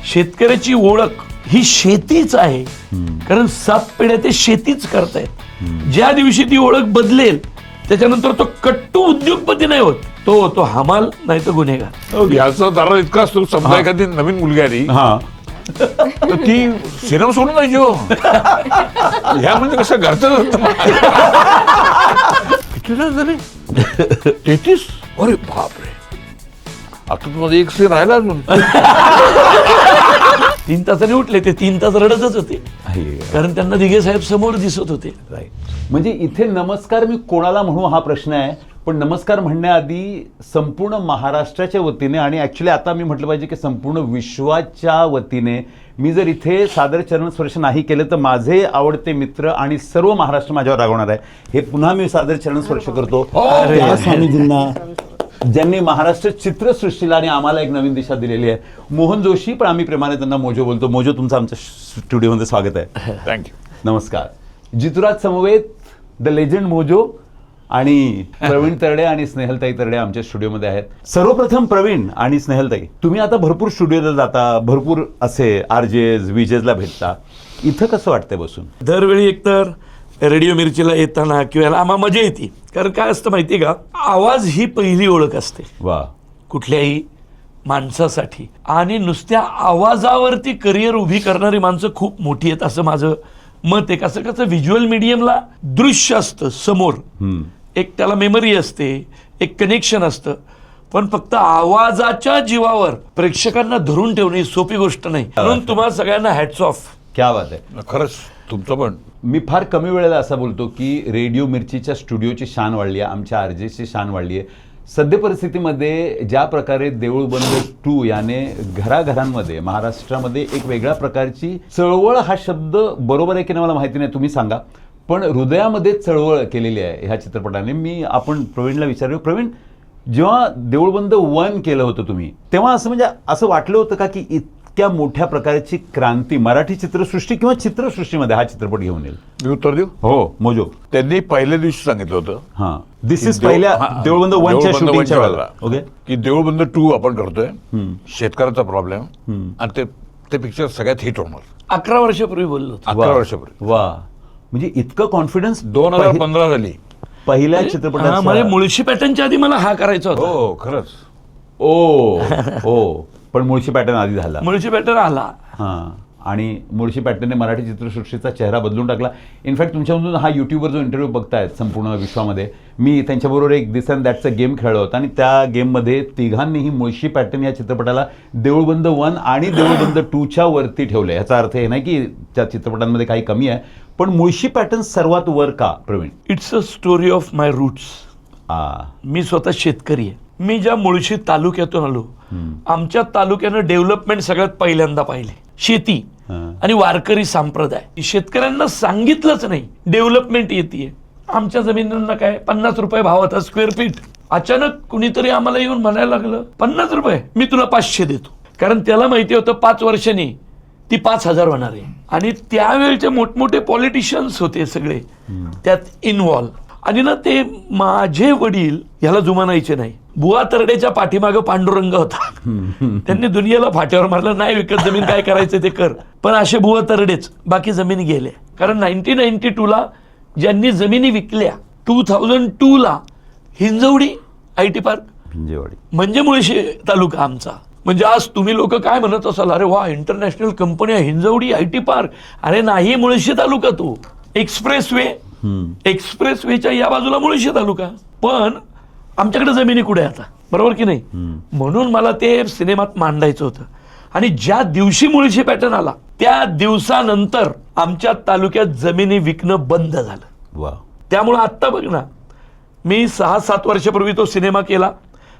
शेतकऱ्याची ओळख ही शेतीच आहे, कारण 7 पिढ्या ते शेतीच करतायत. ज्या दिवशी ती ओळख बदलेल त्याच्यानंतर तो कट्टू उद्योगपती नाही होत, तो हमाल नाही तर गुन्हेगार. याचा दारा इतका असतो. समजा एखादी नवीन मुलगी आली तर ती सिनेमा सोडून नाही जो ह्या म्हणजे कसं घरचं किती झाले 33. अरे बापरे, आता तुम्हाला एक सीन राहिला अजून. 3 तासाने उठले ते 3 तास रडतच होते, कारण त्यांना दिघे साहेब समोर दिसत होते. म्हणजे इथे नमस्कार मी कोणाला म्हणू हा प्रश्न आहे, पण नमस्कार म्हणण्याआधी संपूर्ण महाराष्ट्राच्या वतीने आणि ॲक्च्युली आता मी म्हटलं पाहिजे की संपूर्ण विश्वाच्या वतीने मी जर इथे सादर चरणस्पर्श नाही केलं तर माझे आवडते मित्र आणि सर्व महाराष्ट्र माझ्यावर रागवणार आहे. हे पुन्हा मी सादर चरणस्पर्श करतो त्या स्वामीजींना ज्यांनी महाराष्ट्र चित्रसृष्टीला आणि आम्हाला एक नवीन दिशा दिलेली आहे. मोहन जोशी, पण आम्ही प्रेमाने त्यांना मोजो बोलतो. मोजो, तुमचं आमच्या स्टुडिओमध्ये स्वागत आहे. थँक्यू. नमस्कार. जितुराज समवेत द लेजंड मोजो आणि प्रवीण तरडे आणि स्नेहलताई तरडे आमच्या स्टुडिओमध्ये आहेत. सर्वप्रथम प्रवीण आणि स्नेहलताई, तुम्ही आता भरपूर स्टुडिओला जाता, भरपूर असे आरजेज विजेजला भेटता, इथं कसं वाटतंय बसून? दरवेळी एकतर रेडिओ मिरचीला येताना किंवा याला आम्हाला मजा येते, कारण काय असतं माहितीये का, आवाज ही पहिली ओळख असते वा कुठल्याही माणसासाठी, आणि नुसत्या आवाजावरती करिअर उभी करणारी माणसं खूप मोठी आहेत असं माझं मत आहे. कसं कसं व्हिज्युअल मीडियमला दृश्य असतं समोर, एक त्याला मेमरी असते, एक कनेक्शन असतं, पण फक्त आवाजाच्या जीवावर प्रेक्षकांना धरून ठेवणे सोपी गोष्ट नाही. म्हणून तुम्हाला सगळ्यांना हॅट्स ऑफ. क्या बात आहे. खरंच तुमचं पण. मी फार कमी वेळेला असं बोलतो की रेडिओ मिरचीच्या स्टुडिओची शान वाढली आहे, आमच्या आरजेची शान वाढली आहे. सद्य परिस्थितीमध्ये ज्या प्रकारे देऊळबंद 2 याने घराघरांमध्ये महाराष्ट्रामध्ये एक वेगळ्या प्रकारची चळवळ, हा शब्द बरोबर आहे की नाही मला माहिती नाही, तुम्ही सांगा, पण हृदयामध्ये चळवळ केलेली आहे ह्या चित्रपटाने. आपण प्रवीणला विचारलं, प्रवीण जेव्हा देऊळबंद 1 केलं होतं तुम्ही, तेव्हा असं म्हणजे असं वाटलं होतं का की इतक्या मोठ्या प्रकारची क्रांती मराठी चित्रसृष्टी किंवा चित्रसृष्टीमध्ये हा चित्रपट घेऊन येईल? मी उत्तर देऊ? हो मोजो. त्यांनी पहिल्या दिवशी सांगितलं होतं हां, दिस इज पहिल्या देऊळबंद 1च्या शूटिंगच्या वेळेला, ओके, की देऊळबंद 2 आपण करतोय, शेतकऱ्याचा प्रॉब्लेम, आणि ते पिक्चर सगळ्यात हिट होणार. 11 वर्षापूर्वी बोललो होतो. 11 वर्षापूर्वी. वा, म्हणजे इतकं कॉन्फिडन्स 2015 झाली पहिल्या चित्रपटात. मला मुळशी पॅटर्नच्या आधी मला हा करायचा होता. हो खरंच. ओ पण मुळशी पॅटर्न आधी झाला. मुळशी पॅटर्न आला. हां, आणि मुळशी पॅटर्नने मराठी चित्रसृष्टीचा चेहरा बदलून टाकला. इनफॅक्ट तुमच्यामधून हा युट्यूबवर जो इंटरव्ह्यू बघतायत संपूर्ण विश्वामध्ये, मी त्यांच्याबरोबर एक दिस अँड दॅटचा गेम खेळला होता आणि त्या गेममध्ये तिघांनीही मुळशी पॅटर्न या चित्रपटाला देऊळबंद 1 आणि देऊळबंद 2च्या वरती ठेवले. याचा अर्थ हे नाही की त्या चित्रपटांमध्ये काही कमी आहे, पण मुळशी पॅटर्न सर्वात वर का Praveen? It's a story of my roots. मी स्वतः शेतकरी आहे. मी ज्या मुळशी तालुक्यातून आलो, आमच्या तालुक्यानं डेव्हलपमेंट सगळ्यात पहिल्यांदा पाहिले, शेती आणि वारकरी संप्रदाय. शेतकऱ्यांना सांगितलंच नाही डेव्हलपमेंट येते. आमच्या जमिनींना काय 50 रुपये भाव होता स्क्वेअर फीट. अचानक कुणीतरी आम्हाला येऊन म्हणायला लागलं 50 रुपये, मी तुला 500 देतो, कारण त्याला माहिती होतं 5 वर्षांनी ती 5,000 होणार आहे. आणि त्यावेळेचे मोठमोठे पॉलिटिशियन्स होते सगळे त्यात इन्व्हॉल्व. आणि ना ते माझे वडील ह्याला जुमानायचे नाही. बुवा तरडेच्या पाठीमागं पांडुरंग होता, त्यांनी दुनियेला फाट्यावर मारलं, नाही विकत जमीन, काय करायचं ते कर. पण असे बुवा तरडेच, बाकी जमिनी गेल्या. कारण 1992ला ज्यांनी जमिनी विकल्या, 2002ला हिंजवडी IT पार्क, हिंजेवाडी म्हणजे मुळशी तालुका आमचा. म्हणजे आज तुम्ही लोक काय म्हणत असाल, अरे वा इंटरनॅशनल कंपनी आहे, हिंजवडी IT पार्क. अरे नाही, मुळशी तालुका तो. एक्सप्रेसवेच्या या बाजूला मुळशी तालुका. पण आमच्याकडे जमिनी कुठे आता, बरोबर की नाही? म्हणून मला ते सिनेमात मांडायचं होतं. आणि ज्या दिवशी मुळशी पॅटर्न आला त्या दिवसानंतर आमच्या तालुक्यात जमिनी विकणं बंद झालं. वा. त्यामुळे आत्ता बघ ना, मी 6-7 वर्षापूर्वी तो सिनेमा केला,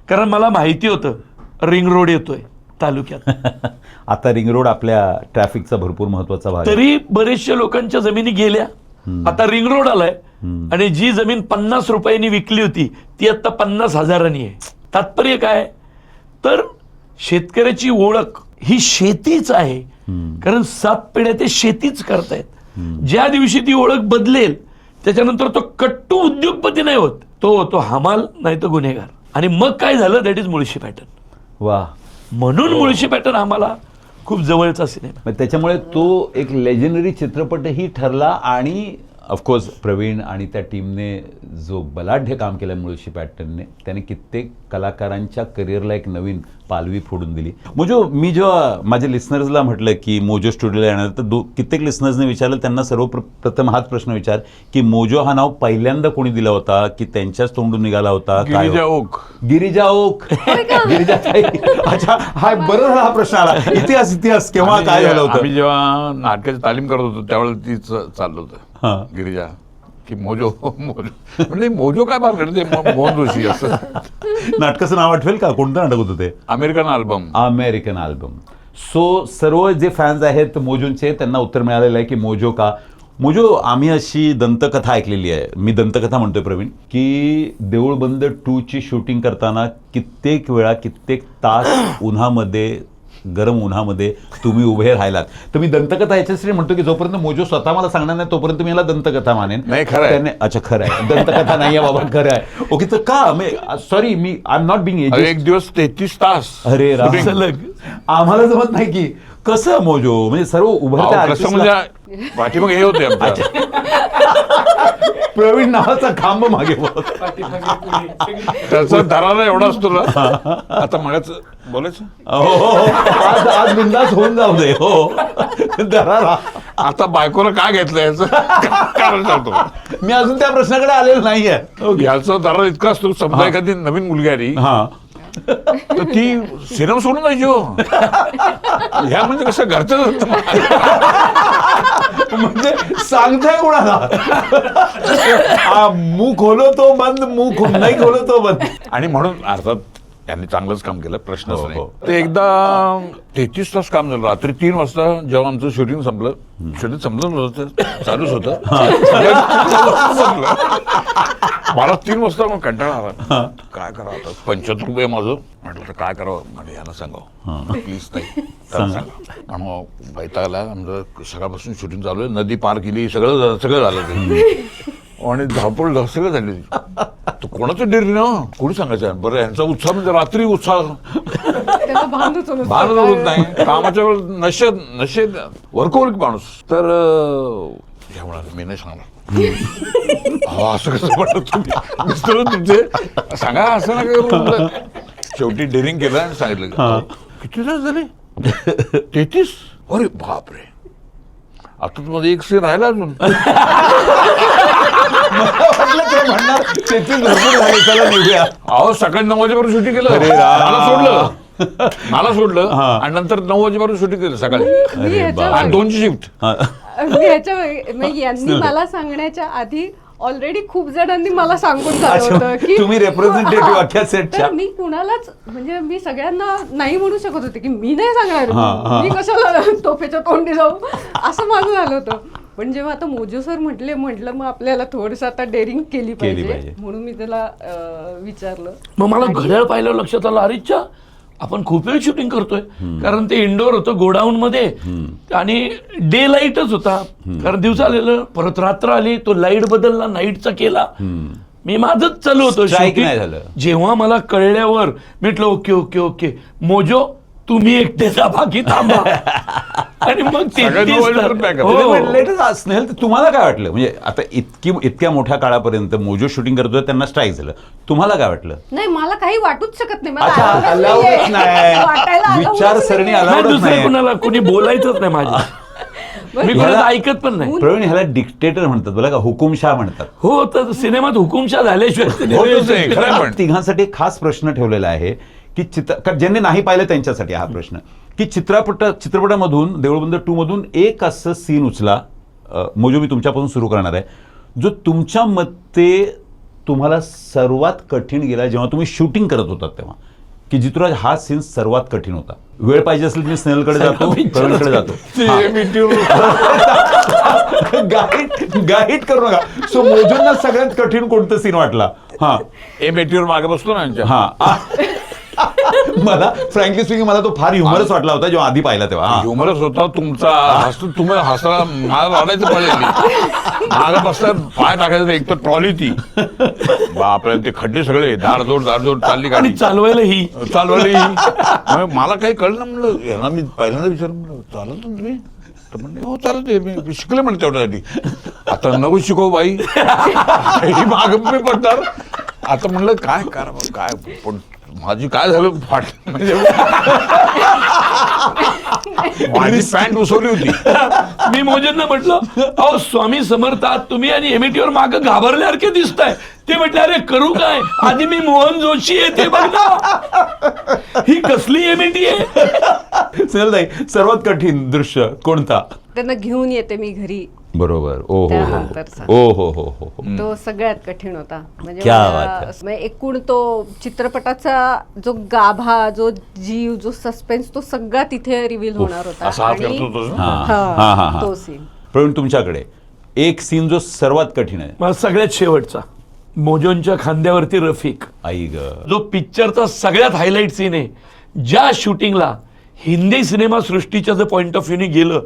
कारण मला माहिती होतं रिंग रोड येतोय तालुक्यात. आता रिंग रोड आपल्या ट्रॅफिकचा भरपूर महत्वाचा भाग आहे. तरी बरेचशा लोकांच्या जमिनी गेल्या. आता रिंग रोड आलाय आणि जी जमीन 50 रुपयांनी विकली होती ती आता 50,000 आहे. तात्पर्य काय, तर शेतकऱ्याची ओळख ही शेतीच आहे, कारण 7 पिढ्या ते शेतीच करतायत. ज्या दिवशी ती ओळख बदलेल त्याच्यानंतर तो कट्टू उद्योगपती नाही होत, तो हमाल नाही तर गुन्हेगार. आणि मग काय झालं, दॅट इज मुळशी पॅटर्न. वा. म्हणून मुळशी पॅटर्न आम्हाला खूप जवळचा सिनेमा. मग त्याच्यामुळे तो एक लेजेंडरी चित्रपटही ठरला आणि ऑफकोर्स प्रवीण आणि त्या टीमने जो बलाढ्य काम केलं मुळशी पॅटर्नने, त्याने कित्येक कलाकारांच्या करिअरला एक नवीन पालवी फोडून दिली. मोजो, मी जेव्हा माझ्या लिस्नर्सला म्हटलं की मोजो स्टुडिओला येणार, तर कित्येक लिस्नर्सने विचारलं, त्यांना सर्वप्रथम हाच प्रश्न विचार की मोजो हा नाव पहिल्यांदा कोणी दिला होता, की त्यांच्याच तोंडून निघाला होता? गिरिजा ओक. गिरिजा ओक. गिरिजा ताई. अच्छा, हा बरं झाला हा प्रश्न आला. इतिहास केव्हा काय झालं होतं? आम्ही जेव्हा नाटकाची तालीम करत होतो त्यावेळेला तीच चाललं हा. होतं गिरिजा की मोजो म्हणजे मोजो काय बात करते मोहन जोशी असं. नाटकाचं नाव आठवेल का? कोणतं नाटक होतं ते? American album. American album. So सर्व जे फॅन्स आहेत मोजोंचे, त्यांना उत्तर मिळालेलं आहे की मोजो का. मोजो, आम्ही अशी दंतकथा ऐकलेली आहे, मी दंतकथा म्हणतोय प्रवीण, की देऊळबंद 2 ची शूटिंग करताना कित्येक वेळा कित्येक तास उन्हामध्ये, गरम उन्हामध्ये तुम्ही उभे राहिलात. तर मी दंतकथा याच्यासाठी म्हणतो की जोपर्यंत मोजो स्वतः मला सांगणार नाही तोपर्यंत मी याला दंतकथा मानेन. नाही, खरं आहे. त्याने अच्छा खरं आहे, दंतकथा नाहीये बाबा, खरं आहे. ओके, तर का सॉरी, मी I am not being age. एक दिवस 33 तास. अरे राम, shooting. सलग. आम्हाला जमत नाही की कसं मोजो, म्हणजे सर्व उभरत्या अहो, कसं artist ला- म्हणजे पाठीमागे हे होते आमच्या. प्रवीण नावाचा खांब मागे बघ. त्याचा दरारा एवढा असतो ना. आता मगाच बोलायचं हो, आज बिंदास होऊन जाऊ दे. हो, दरारा. आता बायकोला का घेतलं याचं कारण सांगतो. मी अजून त्या प्रश्नाकडे आलेलो नाहीये. याचा दरारा इतका असतो, समजा एखादी नवीन मुलगी आली हा, तर ती सिनेमा सोडून जायची हो. ह्या म्हणजे कसं घरचं म्हणजे सांगताय कोणाला? मुंह खोलो तो बंद, मुंह नाही खोलो तो बंद. आणि म्हणून अर्थात त्यांनी चांगलंच काम केलं, प्रश्नच हो, नाही. हो. ते एकदा 33 तास काम झालं. रात्री 3 वाजता जेव्हा आमचं शूटिंग संपलं, शूटिंग संपलं नव्हतं, चालूच होतं. संपलं. मला 3 वाजता मग कंटाळा आला. काय करावं आता, 75 रुपये माझं. म्हटलं तर काय करावं, म्हणजे यांना सांगावं प्लीज नाही सांगा. आणि मग वैतागला. आमचं सकाळपासून शूटिंग चालू आहे, नदी पार केली, सगळं झालं ते. आणि धावपळ सगळं झाली. तर कोणाचं डेअरी ना कोणी सांगायचं. बरं, यांचा उत्साह म्हणजे रात्री उत्साह भानच होत नाही. कामाच्या वेळ नशेत वर्कहोलिक माणूस. तर हे म्हणाले मी नाही सांगणार. असं कसं म्हणत तुम्ही मिस्टर तुमचे सांगा, असं ना काय. शेवटी डेअरिंग केलं आणि सांगितलं किती तास झाले. 33. अरे बापरे, आता तुम्हाला एक सीन राहिला अजून. म्हणणार त्याची भरपूर झाली, चला निघूया. अहो, सकाळी 9 वाजेपर्यंत शूटिंग केलं. अरे राम. मला सोडलं आणि नंतर 9 वाजेपर्यंत शूटिंग केलं सकाळी. आणि 2ची शिफ्ट. यांनी मला सांगण्याच्या आधी ऑलरेडी खूप जणांनी मला सांगून झालं होतं की तुम्ही representative अख्ख्या सेटच्या. तर मी कुणालाच, म्हणजे मी सगळ्यांना नाही म्हणू शकत होते की मी नाही सांगणार, मी कशाला तोफेच्या तोंडी जाऊ, असं माझं झालं होतं. पण जेव्हा आता मोजो सर म्हटलं मग आपल्याला थोडंसं आता डेअरिंग केली पाहिजे, म्हणून मी त्याला विचारलं. मग मला घड्याळ पाहिलं, लक्षात आलं अरेच्या आपण खूप वेळ शूटिंग करतोय. कारण ते इंडोर होतं गोडाऊन मध्ये आणि डे लाईटच होता. कारण दिवस आलेलं, परत रात्र आली, तो लाईट बदलला, नाईटचा केला. मी माझंच चालू होतं Strike नाही झालं. जेव्हा मला कळल्यावर म्हटलं ओके ओके ओके मोजो तुम्ही एकटेचा बाकी थांबा. आणि मग स्नेहल, तुम्हाला काय वाटलं? म्हणजे आता इतक्या मोठ्या काळापर्यंत मोजो शूटिंग करतोय, त्यांना स्ट्राईक झालं, तुम्हाला काय वाटलं? नाही, मला काही वाटूच शकत नाही. अच्छा, अलाउडच नाही, विचारसरणी अलाउडच नाही. कुणाला कोणी बोलायचंच नाही माझ्या. मी कोणाला ऐकत पण नाही. प्रवीण, ह्याला डिक्टेटर म्हणतात बघा का, हुकुमशाह म्हणतात. हो, तर सिनेमात हुकुमशाह झाल्याशिवाय. तिघांसाठी एक खास प्रश्न ठेवलेला आहे की ज्यांनी नाही पाहिलं त्यांच्यासाठी हा प्रश्न, की चित्रपटामधून देऊळबंद 2 मधून एक असं सीन उचला. मोजो, मी तुमच्यापासून सुरू करणार आहे, जो तुमच्या मते तुम्हाला सर्वात कठीण गेला जेव्हा तुम्ही शूटिंग करत होतात तेव्हा, की जितूराज हा सीन सर्वात कठीण होता. वेळ पाहिजे असेल मी स्नेहलकडे जातो, प्रवीणकडे जातो. गाईड करू नका. सो मोजोंना सगळ्यात कठीण कोणतं सीन वाटला? हा, ए मेटीवर मागे बसतो ना यांच्या. हा, मला फ्रँकली स्पीकिंग मला तो फार ह्युमरस वाटला होता जेव्हा आधी पाहिला तेव्हा. हा. ह्युमरस होता तुमचा. तुम्ही हसला, मला रडायचं पडेल. मागं बसता पाय टाकायचं, एक तर ट्रॉली ती बापरे, ते खड्डे सगळे दारदोड चालली आणि गाडी चालवायला ही चालवायला. मग मला काही कळलं ना, म्हणलं यांना मी पहिल्यांदा विचारलं, म्हणलं चालत ना तुम्ही? तर म्हणले हो चालत आहे, मी शिकले म्हणलं तेवढ्यासाठी. आता नको शिकव बाई, ही मागं मी पडणार. आता म्हणलं काय करा, काय पण माझी काय झालं फाट, म्हणजे माझी पॅन्ट उसवली होती. मी मोजेंना म्हटलं, अहो स्वामी समर्थात तुम्ही आणि एमईटीवर मागं घाबरल्यासारखे दिसताय. ते म्हटलं अरे करू काय, आधी मी मोहन जोशी आहे ते बघ ना, ही कसली एमईटी आहे. सुनीलताई, सर्वात कठीण दृश्य कोणता? त्यांना घेऊन येते मी घरी, बरोबर. ओ हो त्यानंतरचा. हो हो हो हो हो. तो सगळ्यात कठीण होता. म्हणजे क्या मला बात है. म्हणजे एकूण तो चित्रपटाचा जो गाभा, जो जीव, जो सस्पेन्स, तो सगळा तिथे रिव्हील होणार होता. असा हात आणि- करतो तो. हा, हा, हा, हा. तो सीन. प्रवीण, तुमच्याकडे एक सीन जो सर्वात कठीण आहे. मला सगळ्यात शेवटचा, मोजोंच्या खांद्यावरती रफिक, आई ग. जो पिक्चरचा सगळ्यात हायलाईट सीन आहे. ज्या शूटिंगला हिंदी सिनेमा सृष्टीच्या जर पॉइंट ऑफ व्ह्यूने गेलं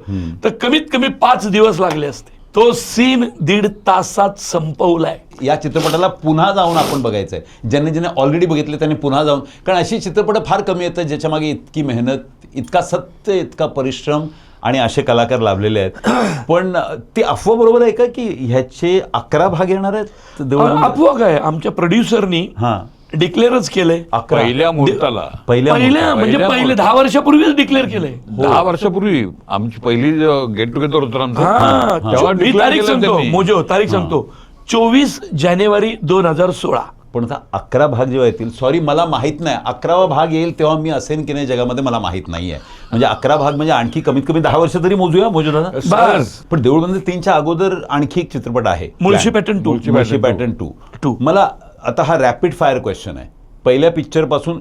तर कमीत कमी 5 दिवस लागले असते. तो सीन 1.5 तासात संपवलाय. या चित्रपटाला पुन्हा जाऊन आपण बघायचंय. ज्यांनी ऑलरेडी बघितले त्यांनी पुन्हा जाऊन, कारण अशी चित्रपट फार कमी येतात ज्याच्या मागे इतकी मेहनत, इतका सत्य, इतका परिश्रम आणि असे कलाकार लाभलेले आहेत. पण ती अफवा बरोबर आहे का की ह्याचे 11 भाग येणार आहेत? अफवा काय, आमच्या प्रोड्युसरनी हा, डिक्लेअरच केलंय. 11 पहिल्या मुहूर्ताला पहिल्या म्हणजे पहिले 10 वर्षापूर्वीच डिक्लेअर केलंय. 10 वर्षापूर्वी आमची पहिली गेट टुगेदर होतं आमचं. हा, तेव्हा मी declare तारीख केलं सांगतो, त्यांनी. मोजो तारीख सांगतो, 24 जानेवारी 2016. पण आता 11 भाग जेव्हा येतील, सॉरी मला माहित नाही, 11वा भाग येईल तेव्हा मी असेन की नाही जगामध्ये मला माहित नाहीये. म्हणजे 11 भाग म्हणजे आणखी कमीत कमी 10 वर्ष तरी मोजूया दादा. बस. पण देऊळबंद 3च्या अगोदर आणखी एक चित्रपट आहे, मुळशी पॅटर्न 2. मुळशी पॅटर्न 2. मला आता हा रॅपिड फायर क्वेश्चन आहे. पहिल्या पिक्चर पासून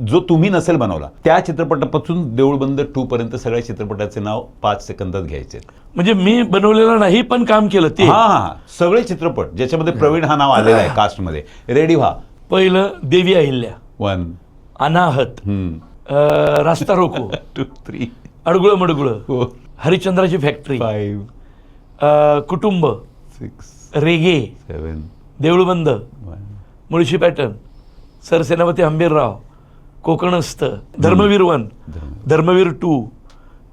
जो तुम्ही नसेल बनवला त्या चित्रपटापासून देऊळबंद 2 पर्यंत सगळ्या चित्रपटाचे नाव 5 सेकंदात घ्यायचे. म्हणजे मी बनवलेलं नाही पण काम केलं ते. हा हा, सगळे चित्रपट ज्याच्यामध्ये प्रवीण हा नाव आलेला आहे कास्ट मध्ये. रेडी व्हा. पहिलं देवी अहिल्या, 1, अनाहत, रास्ता रोको, 2, 3, अडगुळ मडगुळ, 4, हरिश्चंद्राची फॅक्टरी, 5, कुटुंब, 6, रेगे, 7, देऊळबंद, 1. मुळशी पॅटर्न, सरसेनापती हंबीरराव, कोकणस्थ, धर्मवीर 1, धर्मवीर 2,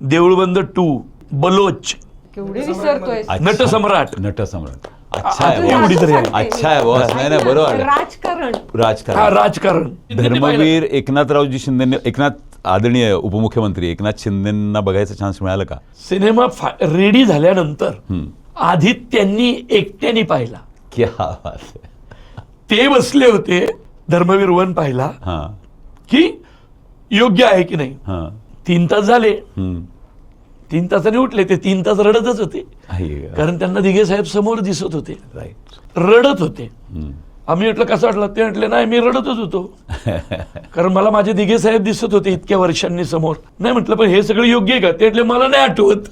देऊळबंद 2, बलोच, केवढे विसरतोय. नटसम्राट. नटसम्राट. अच्छा आहे अजून boss. एवढी तरी आहे. अच्छा आहे बॉस. नाही नाही, बरोबर. राजकारण. हा, राजकारण. राजकारण. धर्मवीर एकनाथरावजी शिंदे, आदरणीय उपमुख्यमंत्री एकनाथ शिंदेंना बघायचा चान्स मिळाला का? सिनेमा रेडी झाल्यानंतर आधी त्यांनी एकट्याने पाहिला. क्या बात आहे. ते बसले होते धर्मवीर 1 पाहिला हा की योग्य आहे की नाही. हा. 3 तास झाले, हम्म. 3 तासाने उठले. ते 3 तास रडतच होते, आहे. कारण त्यांना दिघे साहेब समोर दिसत होते, राईट. रडत होते. हम्म. आम्ही म्हटलं कसं वाटलं, ते म्हटले नाही मी रडतच होतो कारण मला माझे दिघे साहेब दिसत होते इतक्या वर्षांनी समोर. नाही म्हटलं पण हे सगळं योग्य आहे का? ते म्हटले मला नाही आठवत.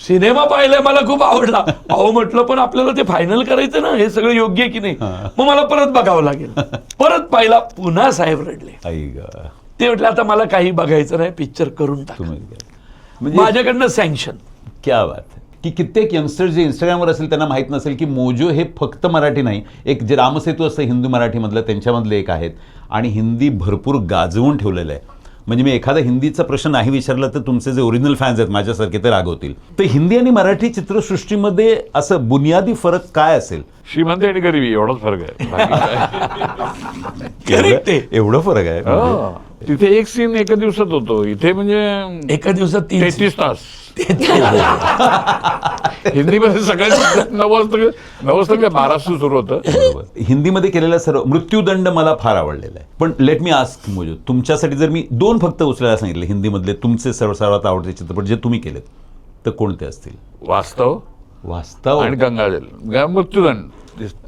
सिनेमा पाहिलाय, मला खूप आवडला. अहो म्हटलं पण आपल्याला ते फायनल करायचं ना, हे सगळं योग्य आहे की नाही. मग मला परत बघावं लागेल. परत पाहिला, पुन्हा साहेब रडले. आई ग. ते म्हटलं आता मला काही बघायचं नाही, पिक्चर करून टाक. तुम्ही म्हणजे माझ्याकडनं सँक्शन. क्या बात आहे की कित्येक यंगस्टर्स जे इंस्टाग्रामवर असेल त्यांना माहित नसेल की मोजो हे फक्त मराठी नाही, एक जे रामसेतू असतं हिंदी मराठीमधलं त्यांच्यामधले एक आहेत आणि हिंदी भरपूर गाजवून ठेवलेलं आहे. म्हणजे मी एखादा हिंदीचा प्रश्न नाही विचारला तर तुमचे जे ओरिजिनल फॅन्स आहेत माझ्यासारखे ते रागवतील. तर हिंदी आणि मराठी चित्रसृष्टीमध्ये असं बुनियादी फरक काय असेल? श्रीमंत आणि गरिबी एवढाच फरक आहे. Correct आहे. एवढं फरक आहे? हो. तिथे एक सीन एका दिवसात होतो, इथे म्हणजे एका दिवसात 33 तास. हिंदीमध्ये सकाळी 9 वाजता 12 सुरू होतं. बरोबर. हिंदीमध्ये केलेला सर्व मृत्यूदंड मला फार आवडलेला आहे. पण लेट मी आस्क मोजो, तुमच्यासाठी जर मी 2 फक्त उचलायला सांगितले हिंदीमधले तुमचे सर्वात आवडते चित्रपट जे तुम्ही केलेत तर कोणते असतील? वास्तव वास्तव आणि गंगाजल. मृत्यूदंड.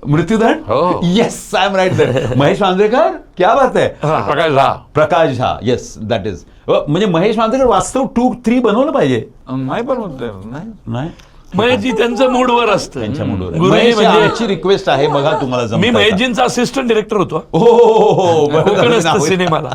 मृत्यूदंड. हो. Yes, I am right. Mahesh Manjrekar, क्या बात आहे. Prakash Jha. Prakash Jha, yes that is. म्हणजे महेश मांजरेकर वास्तव 2, 3 बनवलं पाहिजे. नाही बनवत नाही. नाही महेशजी त्यांचं मूडवर असतं. त्यांच्या मूडवर गुरुजी महेश, म्हणजे आमची रिक्वेस्ट आहे बघा तुम्हाला मी जमतंय का? महेशजींचा असिस्टंट डिरेक्टर होतो. हो कोकण असतं सिनेमाला.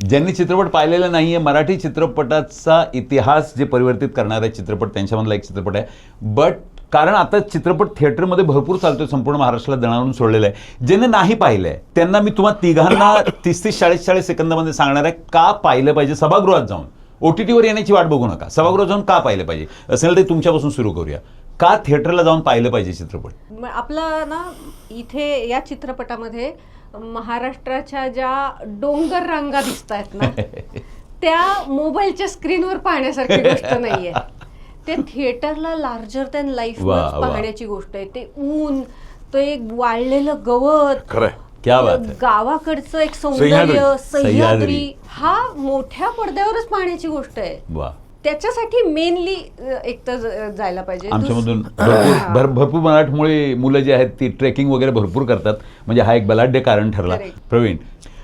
ज्यांनी चित्रपट पाहिलेला नाहीये, मराठी चित्रपटाचा इतिहास जे परिवर्तित करणारा चित्रपट त्यांच्यामधला एक चित्रपट आहे. बट कारण आता चित्रपट थिएटरमध्ये भरपूर चालतोय, संपूर्ण महाराष्ट्राला दणावून सोडलेलं आहे. ज्यांनी नाही पाहिलंय त्यांना मी तुम्हा तिघांना 30-40 सेकंदामध्ये सांगणार आहे का पाहिलं पाहिजे. सभागृहात जाऊन, OTTवर येण्याची वाट बघू नका, सभागृहात जाऊन का पाहिलं पाहिजे असेल ते तुमच्यापासून सुरू करूया. का थिएटरला जाऊन पाहिलं पाहिजे चित्रपट? आपलं ना इथे या चित्रपटामध्ये महाराष्ट्राच्या ज्या डोंगर रांगा दिसत आहेत ना त्या मोबाईलच्या स्क्रीनवर पाहण्यासारखी गोष्ट नाहीये. ते थिएटरला लार्जर दॅन लाईफ वा, वा. पाहण्याची गोष्ट आहे. ते ऊन, तो एक वाळलेलं गवत, खरंय. क्या बात आहे. गावाकडचं एक सह्याद्री. सौंदर्य, सह्याद्री. सह्याद्री, हा मोठ्या पडद्यावरच पाहण्याची गोष्ट आहे. वा, त्याच्यासाठी मेनली एक तर जायला पाहिजे. आमच्यामधून भरपूर मराठमोळी मुलं जी आहेत ती ट्रेकिंग वगैरे भरपूर करतात, म्हणजे हा एक बलाढ्य कारण ठरला. Correct. प्रवीण,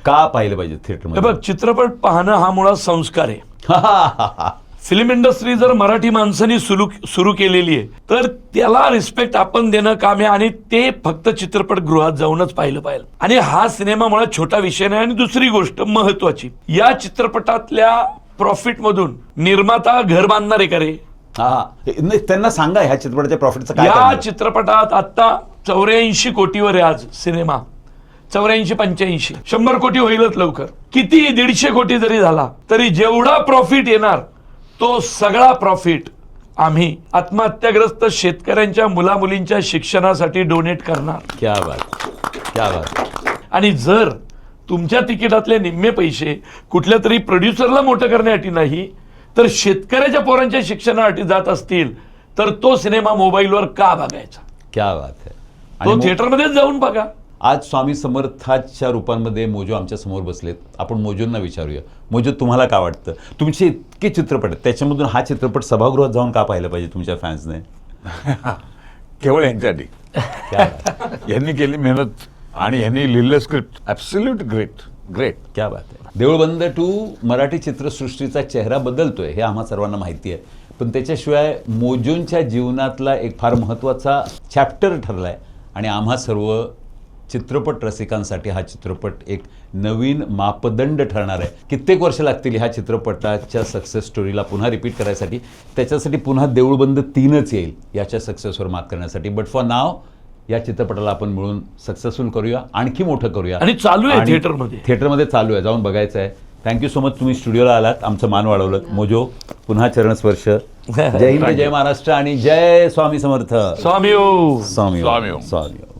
का पाहिलं पाहिजे हे थिएटरमध्ये? बघ, चित्रपट पाहणं हा मुळात संस्कार आहे. फिल्म इंडस्ट्री जर मराठी माणसांनी सुरू केलेली आहे तर त्याला रिस्पेक्ट आपण देणं काम आहे, आणि ते फक्त चित्रपटगृहात जाऊनच पाहिलं पाहिजे. आणि हा सिनेमा मुळात छोटा विषय नाही. आणि दुसरी गोष्ट महत्वाची, या चित्रपटातल्या प्रॉफिट मधून निर्माता घर बांधणार आहे का रे? नाही, त्यांना सांगा ह्या चित्रपटाच्या प्रॉफिटचं काय या करणार? चित्रपटात आता 84 कोटीवर आहे आज सिनेमा. 84-85 100 कोटी होईलच लवकर. किती 150 कोटी जरी झाला तरी जेवढा प्रॉफिट येणार तो सगळा प्रॉफिट आम्ही आत्महत्याग्रस्त शेतकऱ्यांच्या मुलामुलींच्या शिक्षणासाठी डोनेट करणार. क्या बात, क्या बात. आणि जर तुमच्या तिकिटातले निम्मे पैसे कुठल्या तरी प्रोड्युसरला मोठं करण्यासाठी नाही तर शेतकऱ्याच्या पोरांच्या शिक्षणासाठी जात असतील तर तो सिनेमा मोबाईलवर का बघायचा? क्या बात आहे. तो आणि थिएटरमध्येच जाऊन बघा. आज स्वामी समर्थाच्या रूपांमध्ये मोजो आमच्या समोर बसलेत. आपण मोजोंना विचारूया, मोजो तुम्हाला काय वाटतं? तुमचे इतके चित्रपट आहेत, त्याच्यामधून हा चित्रपट सभागृहात जाऊन का पाहिलं पाहिजे तुमच्या फॅन्सने? केवळ यांच्यासाठी. क्या बात, यांनी केली मेहनत आणि यांनी लिहिलं स्क्रिप्ट. Absolute great. क्या बात आहे. देऊळबंद 2 मराठी चित्रसृष्टीचा चेहरा बदलतोय हे आम्हा सर्वांना माहिती आहे, पण त्याच्याशिवाय मोजोंच्या जीवनातला एक फार महत्त्वाचा चॅप्टर ठरलाय. आणि आम्हा सर्व चित्रपट रसिकांसाठी हा चित्रपट एक नवीन मापदंड ठरणार आहे. कित्येक वर्ष लागतील ह्या चित्रपटाच्या सक्सेस स्टोरीला पुन्हा रिपीट करायसाठी. त्याच्यासाठी पुन्हा देऊळबंद 3च येईल याच्या सक्सेसवर मात करण्यासाठी. बट फॉर नाव या चित्रपटाला आपण मिळून सक्सेसफुल करूया, आणखी मोठं करूया. आणि चालू आहे आणि थिएटरमध्ये. थिएटरमध्ये चालू आहे, जाऊन बघायचं आहे. थँक्यू सो मच, तुम्ही स्टुडिओला आलात, आमचं मान वाढवलं. मोजो, पुन्हा चरणस्पर्श. जय हिंद, जय महाराष्ट्र आणि जय स्वामी समर्थ. स्वामी स्वामी स्वामी. स्वामी.